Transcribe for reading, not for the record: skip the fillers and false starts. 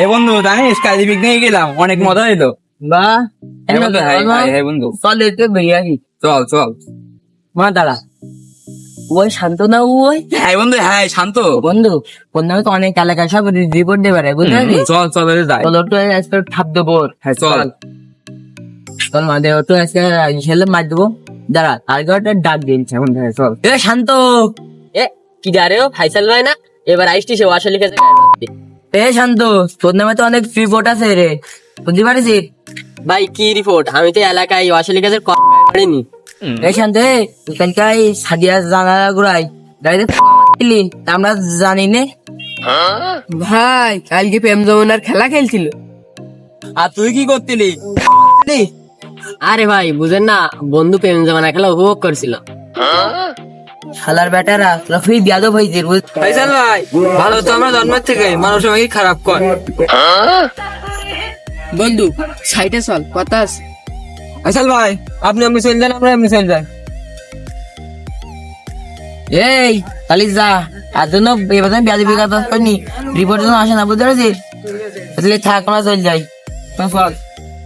এ বন্ধু জানিস কাজী পিকনিকে গেলাম, অনেক মজা হইলো। বা হ্যাঁ বন্ধু, চল একটু বেরিয়ে আসি। চল চল। মা দাঁড়া, ওই শান্ত না ওই হ্যাঁ বন্ধু, হ্যাঁ শান্ত। বন্ধু, বন্ধু তো অনেক এলাকায় সব রিপোর্ট দেবে রে, বুঝতে পারছিস? চল চল যাই। চল একটু আজকে ঠাপ দেবো। হ্যাঁ চল। চল মা দেব একটু আজকে ছেলে মার দেবো। দাঁড়া, টার্গেটের ডাক দিনছে এখন। হ্যাঁ চল। এ শান্ত, এ কি যারে ও ফাইসাল ভাই না, এবার আইসটি সে আসলে লিখেছে। এ শান্ত, তোর নামে তো অনেক রিপোর্ট আছে রে, বুঝতে পারিস? ভাই কি রিপোর্ট? আমি তো এলাকায় আসলে লিখেছে করিনি। এই শান্ত, এখানকার সাদিয়া জানালা গুড়াই গাড়িতে আমরা জানি নে ভাই, কালকে প্রেম যমুনার খেলা খেলছিল। আর তুই কি করতিলি? আরে ভাই বুঝেন না, বন্ধু প্রেম জমানা খেলা উপভোগ করছিল। শালার বেটারা তোরা খুবই বিয়াদব হয়েছে। ফাইসাল ভাই, ভালো তো আমরা জন্মের থেকে, মানুষ আমাকে খারাপ কর। বন্ধু সাইডে চল, কথা আছে। ফাইসাল ভাই, আপনি চলে যান, আমরা এমনি চলে যাই। এই তাহলে যা, আর জন্য এবার বিয়াদি বিঘা করিনি, রিপোর্ট আসে না, বুঝতে পারছিস? তাহলে থাক, আমরা চল যাই। চল।